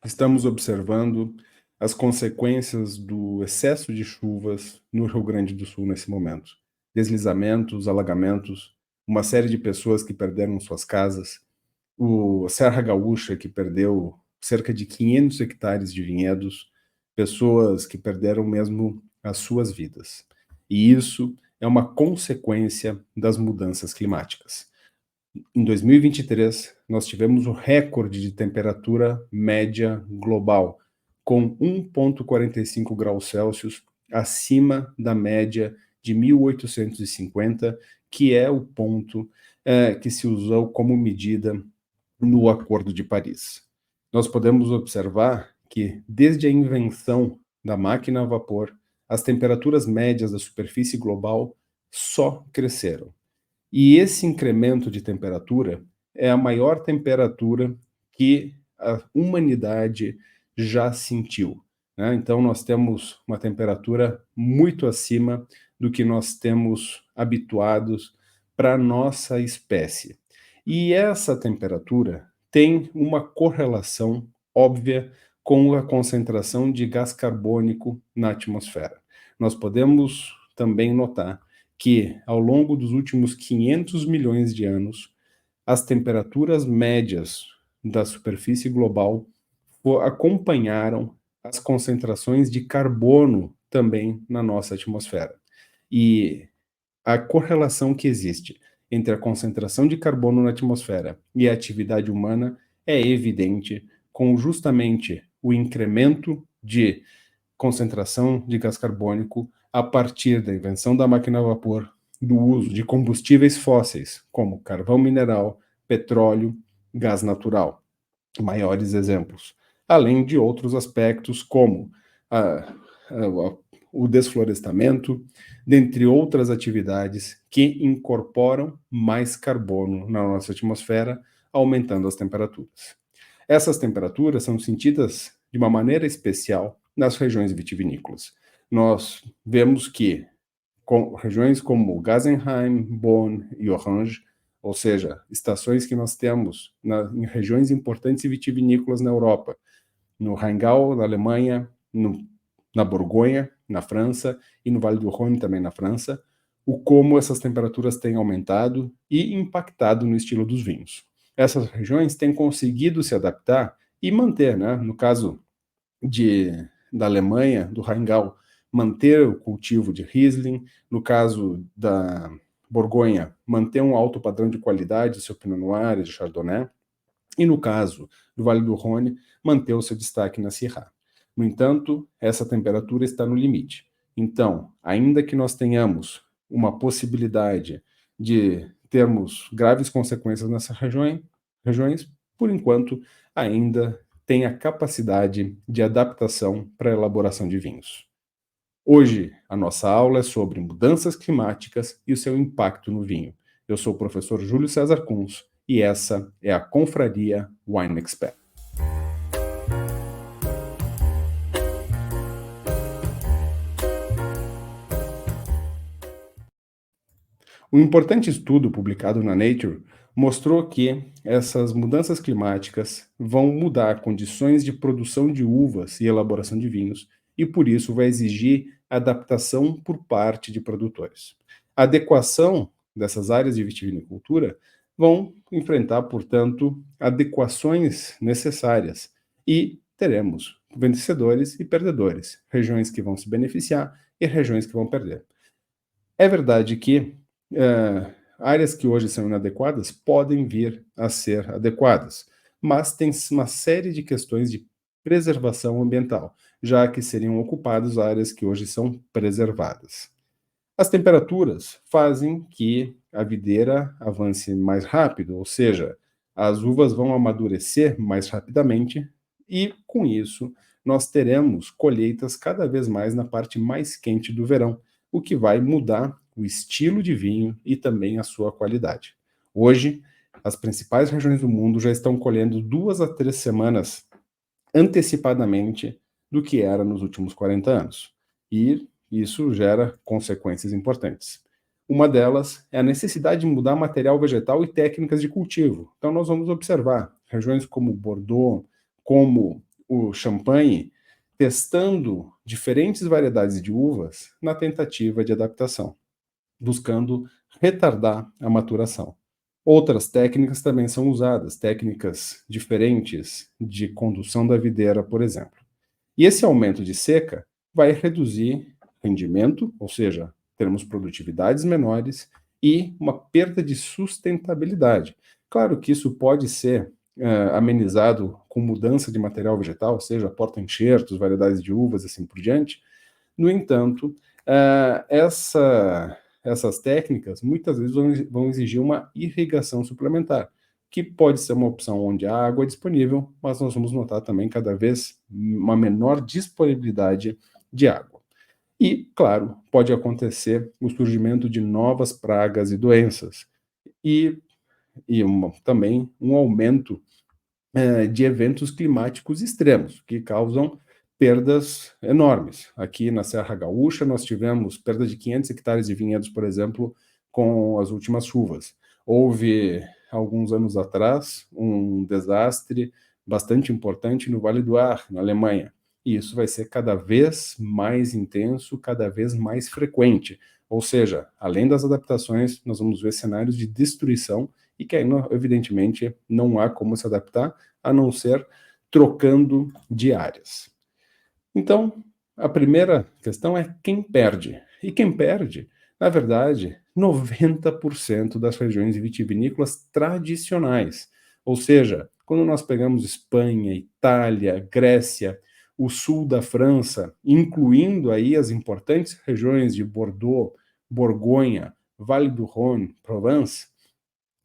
estamos observando as consequências do excesso de chuvas no Rio Grande do Sul nesse momento. Deslizamentos, alagamentos, uma série de pessoas que perderam suas casas, a Serra Gaúcha, que perdeu cerca de 500 hectares de vinhedos, pessoas que perderam mesmo as suas vidas. E isso é uma consequência das mudanças climáticas. Em 2023, nós tivemos o recorde de temperatura média global, com 1,45 graus Celsius acima da média de 1850, que é o ponto que se usou como medida no Acordo de Paris. Nós podemos observar que, desde a invenção da máquina a vapor, as temperaturas médias da superfície global só cresceram. E esse incremento de temperatura é a maior temperatura que a humanidade já sentiu, né? Então, nós temos uma temperatura muito acima do que nós temos habituados para a nossa espécie. E essa temperatura tem uma correlação óbvia com a concentração de gás carbônico na atmosfera. Nós podemos também notar que, ao longo dos últimos 500 milhões de anos, as temperaturas médias da superfície global acompanharam as concentrações de carbono também na nossa atmosfera. E a correlação que existe entre a concentração de carbono na atmosfera e a atividade humana é evidente, com justamente o incremento de concentração de gás carbônico a partir da invenção da máquina a vapor, do uso de combustíveis fósseis, como carvão mineral, petróleo, gás natural, maiores exemplos, além de outros aspectos como a, a, o desflorestamento, dentre outras atividades que incorporam mais carbono na nossa atmosfera, aumentando as temperaturas. Essas temperaturas são sentidas de uma maneira especial nas regiões vitivinícolas. Nós vemos que regiões como Gasenheim, Bonn e Orange, ou seja, estações que nós temos em regiões importantes e vitivinícolas na Europa, no Rheingau, na Alemanha, na Borgonha, na França, e no Vale do Rhône, também na França, o como essas temperaturas têm aumentado e impactado no estilo dos vinhos. Essas regiões têm conseguido se adaptar e manter, né, no caso da Alemanha, do Rheingau, manter o cultivo de Riesling, no caso da Borgonha, manter um alto padrão de qualidade do seu Pinot Noir e de Chardonnay, e no caso do Vale do Rhône, manter o seu destaque na Syrah. No entanto, essa temperatura está no limite. Então, ainda que nós tenhamos uma possibilidade de termos graves consequências nessas regiões, por enquanto, ainda tem a capacidade de adaptação para a elaboração de vinhos. Hoje, a nossa aula é sobre mudanças climáticas e o seu impacto no vinho. Eu sou o professor Júlio César Kunz e essa é a Confraria Wine Expert. Um importante estudo publicado na Nature mostrou que essas mudanças climáticas vão mudar condições de produção de uvas e elaboração de vinhos, e por isso vai exigir adaptação por parte de produtores. A adequação dessas áreas de vitivinicultura vão enfrentar, portanto, adequações necessárias e teremos vencedores e perdedores, regiões que vão se beneficiar e regiões que vão perder. É verdade que áreas que hoje são inadequadas podem vir a ser adequadas, mas tem uma série de questões de preservação ambiental, já que seriam ocupadas áreas que hoje são preservadas. As temperaturas fazem que a videira avance mais rápido, ou seja, as uvas vão amadurecer mais rapidamente e, com isso, nós teremos colheitas cada vez mais na parte mais quente do verão, o que vai mudar o estilo de vinho e também a sua qualidade. Hoje, as principais regiões do mundo já estão colhendo 2 a 3 semanas antecipadamente do que era nos últimos 40 anos. E isso gera consequências importantes. Uma delas é a necessidade de mudar material vegetal e técnicas de cultivo. Então, nós vamos observar regiões como Bordeaux, como o champanhe testando diferentes variedades de uvas na tentativa de adaptação, buscando retardar a maturação. Outras técnicas também são usadas, técnicas diferentes de condução da videira, por exemplo. E esse aumento de seca vai reduzir rendimento, ou seja, teremos produtividades menores e uma perda de sustentabilidade. Claro que isso pode ser amenizado com mudança de material vegetal, ou seja, porta-enxertos, variedades de uvas, assim por diante. No entanto, essas técnicas muitas vezes vão exigir uma irrigação suplementar, que pode ser uma opção onde a água é disponível, mas nós vamos notar também cada vez uma menor disponibilidade de água. E, claro, pode acontecer o surgimento de novas pragas e doenças, e, também um aumento de eventos climáticos extremos, que causam perdas enormes. Aqui na Serra Gaúcha, nós tivemos perda de 500 hectares de vinhedos, por exemplo, com as últimas chuvas. Houve, alguns anos atrás, um desastre bastante importante no Vale do Ar, na Alemanha. E isso vai ser cada vez mais intenso, cada vez mais frequente. Ou seja, além das adaptações, nós vamos ver cenários de destruição e que aí, evidentemente, não há como se adaptar, a não ser trocando de áreas. Então, a primeira questão é quem perde. E quem perde, na verdade, 90% das regiões vitivinícolas tradicionais. Ou seja, quando nós pegamos Espanha, Itália, Grécia, o sul da França, incluindo aí as importantes regiões de Bordeaux, Borgonha, Vale do Rhône, Provence,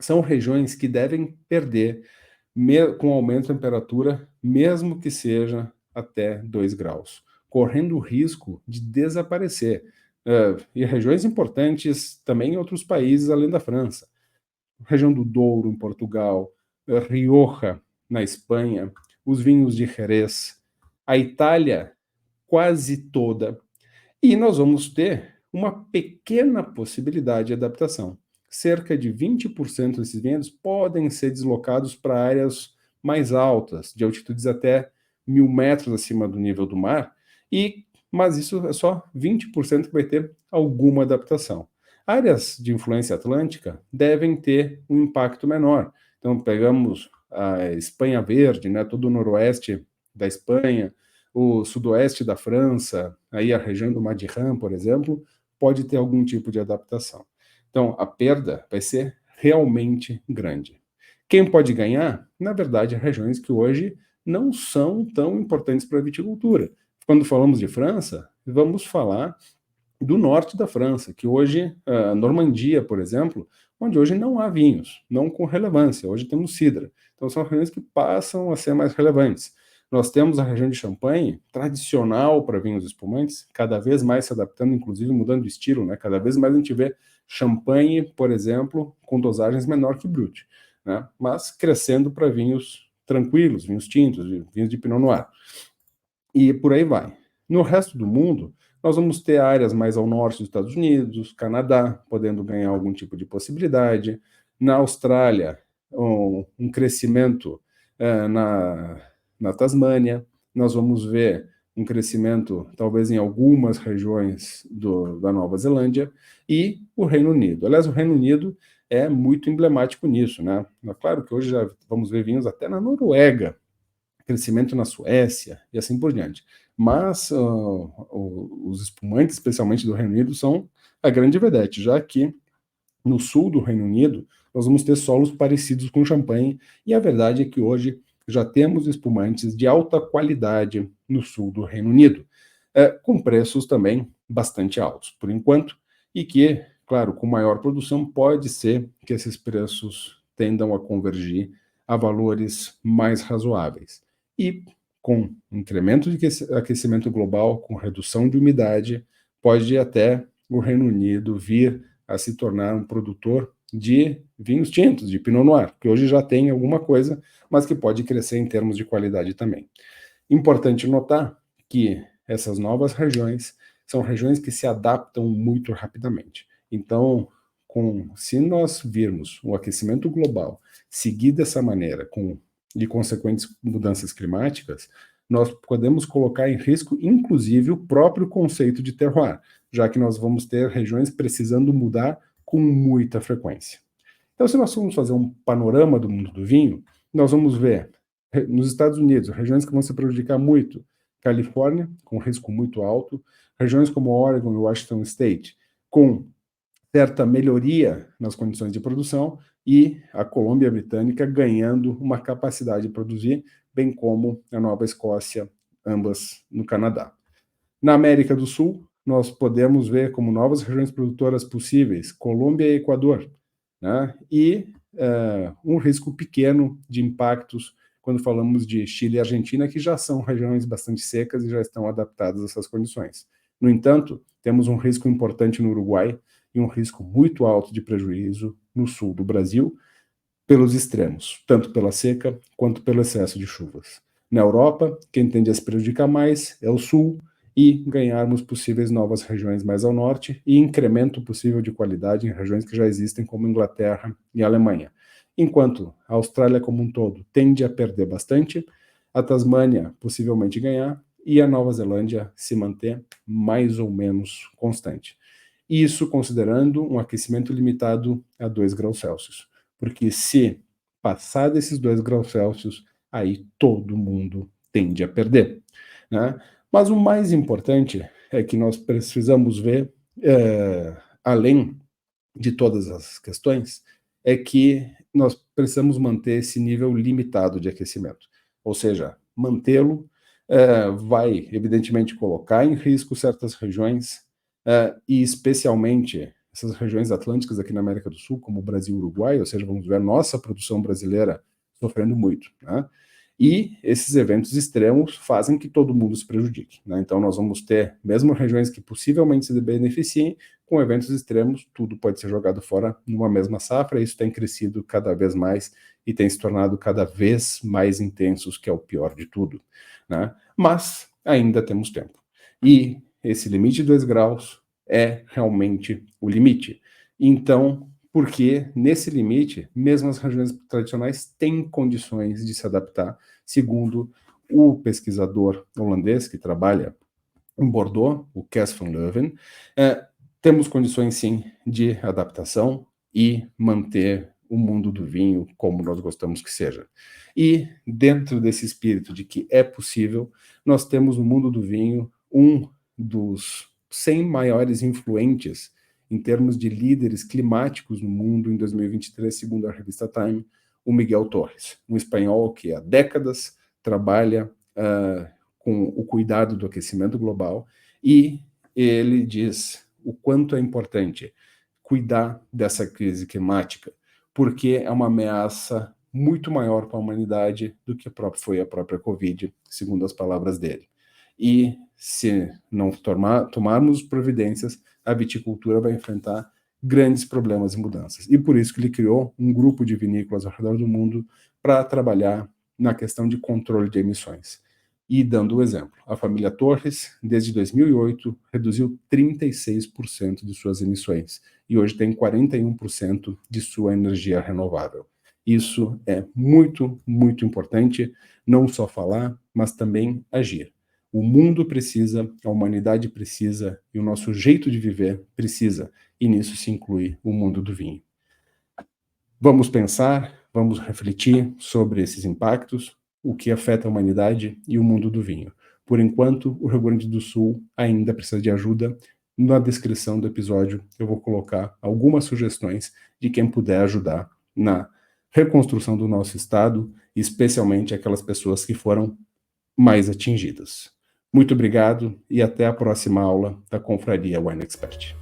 são regiões que devem perder com aumento da temperatura, mesmo que seja até 2 graus, correndo o risco de desaparecer. E regiões importantes também em outros países além da França. Região do Douro, em Portugal, Rioja, na Espanha, os vinhos de Jerez, a Itália quase toda, e nós vamos ter uma pequena possibilidade de adaptação. Cerca de 20% desses vinhedos podem ser deslocados para áreas mais altas, de altitudes até 1.000 metros acima do nível do mar, mas isso é só 20% que vai ter alguma adaptação. Áreas de influência atlântica devem ter um impacto menor. Então, pegamos a Espanha Verde, né, todo o noroeste da Espanha, o sudoeste da França, aí a região do Madiran, por exemplo, pode ter algum tipo de adaptação. Então, a perda vai ser realmente grande. Quem pode ganhar? Na verdade, regiões que hoje não são tão importantes para a viticultura. Quando falamos de França, vamos falar do norte da França, que hoje, a Normandia, por exemplo, onde hoje não há vinhos, não com relevância, hoje temos cidra. Então, são regiões que passam a ser mais relevantes. Nós temos a região de Champagne, tradicional para vinhos espumantes, cada vez mais se adaptando, inclusive mudando de estilo, né? Cada vez mais a gente vê Champagne, por exemplo, com dosagens menor que Brut, né? Mas crescendo para vinhos tranquilos, vinhos tintos, vinhos de Pinot Noir. E por aí vai. No resto do mundo, nós vamos ter áreas mais ao norte dos Estados Unidos, Canadá, podendo ganhar algum tipo de possibilidade. Na Austrália, um crescimento na Tasmânia. Nós vamos ver um crescimento, talvez, em algumas regiões da Nova Zelândia, e o Reino Unido. Aliás, o Reino Unido é muito emblemático nisso, né? Claro que hoje já vamos ver vinhos até na Noruega, crescimento na Suécia e assim por diante. Mas os espumantes, especialmente do Reino Unido, são a grande vedete, já que no sul do Reino Unido nós vamos ter solos parecidos com champanhe, e a verdade é que hoje já temos espumantes de alta qualidade no sul do Reino Unido, com preços também bastante altos, por enquanto, e que, claro, com maior produção, pode ser que esses preços tendam a convergir a valores mais razoáveis. E com incremento de aquecimento global, com redução de umidade, pode até o Reino Unido vir a se tornar um produtor de vinhos tintos, de Pinot Noir, que hoje já tem alguma coisa, mas que pode crescer em termos de qualidade também. Importante notar que essas novas regiões são regiões que se adaptam muito rapidamente. Então, se nós virmos o aquecimento global seguir dessa maneira, e consequentes mudanças climáticas, nós podemos colocar em risco, inclusive, o próprio conceito de terroir, já que nós vamos ter regiões precisando mudar com muita frequência. Então, se nós formos fazer um panorama do mundo do vinho, nós vamos ver, nos Estados Unidos, regiões que vão se prejudicar muito: Califórnia, com risco muito alto, regiões como Oregon e Washington State, com certa melhoria nas condições de produção, e a Colômbia Britânica ganhando uma capacidade de produzir, bem como a Nova Escócia, ambas no Canadá. Na América do Sul, nós podemos ver como novas regiões produtoras possíveis Colômbia e Equador, né? E um risco pequeno de impactos quando falamos de Chile e Argentina, que já são regiões bastante secas e já estão adaptadas a essas condições. No entanto, temos um risco importante no Uruguai e um risco muito alto de prejuízo no sul do Brasil, pelos extremos, tanto pela seca quanto pelo excesso de chuvas. Na Europa, quem tende a se prejudicar mais é o sul, e ganharmos possíveis novas regiões mais ao norte e incremento possível de qualidade em regiões que já existem, como Inglaterra e Alemanha. Enquanto a Austrália como um todo tende a perder bastante, a Tasmânia possivelmente ganhar e a Nova Zelândia se manter mais ou menos constante. Isso considerando um aquecimento limitado a 2 graus Celsius, porque se passar desses 2 graus Celsius, aí todo mundo tende a perder, né? Mas o mais importante é que nós precisamos ver, além de todas as questões, é que nós precisamos manter esse nível limitado de aquecimento. Ou seja, mantê-lo vai, evidentemente, colocar em risco certas regiões, e especialmente essas regiões atlânticas aqui na América do Sul, como o Brasil e o Uruguai, ou seja, vamos ver a nossa produção brasileira sofrendo muito, né? E esses eventos extremos fazem que todo mundo se prejudique, né? Então nós vamos ter, mesmo regiões que possivelmente se beneficiem, com eventos extremos, tudo pode ser jogado fora numa mesma safra, e isso tem crescido cada vez mais e tem se tornado cada vez mais intensos, que é o pior de tudo, né? Mas ainda temos tempo. E esse limite de 2 graus é realmente o limite. Então, porque nesse limite, mesmo as regiões tradicionais têm condições de se adaptar, segundo o pesquisador holandês que trabalha em Bordeaux, o Kees van Leuven, temos condições sim de adaptação e manter o mundo do vinho como nós gostamos que seja. E dentro desse espírito de que é possível, nós temos no mundo do vinho um dos 100 maiores influentes em termos de líderes climáticos no mundo em 2023, segundo a revista Time, o Miguel Torres, um espanhol que há décadas trabalha com o cuidado do aquecimento global, e ele diz o quanto é importante cuidar dessa crise climática, porque é uma ameaça muito maior para a humanidade do que foi a própria Covid, segundo as palavras dele. E se não tomarmos providências, a viticultura vai enfrentar grandes problemas e mudanças. E por isso que ele criou um grupo de vinícolas ao redor do mundo para trabalhar na questão de controle de emissões. E dando o exemplo, a família Torres, desde 2008, reduziu 36% de suas emissões e hoje tem 41% de sua energia renovável. Isso é muito, muito importante, não só falar, mas também agir. O mundo precisa, a humanidade precisa e o nosso jeito de viver precisa, e nisso se inclui o mundo do vinho. Vamos pensar, vamos refletir sobre esses impactos, o que afeta a humanidade e o mundo do vinho. Por enquanto, o Rio Grande do Sul ainda precisa de ajuda. Na descrição do episódio eu vou colocar algumas sugestões de quem puder ajudar na reconstrução do nosso estado, especialmente aquelas pessoas que foram mais atingidas. Muito obrigado e até a próxima aula da Confraria Wine Expert.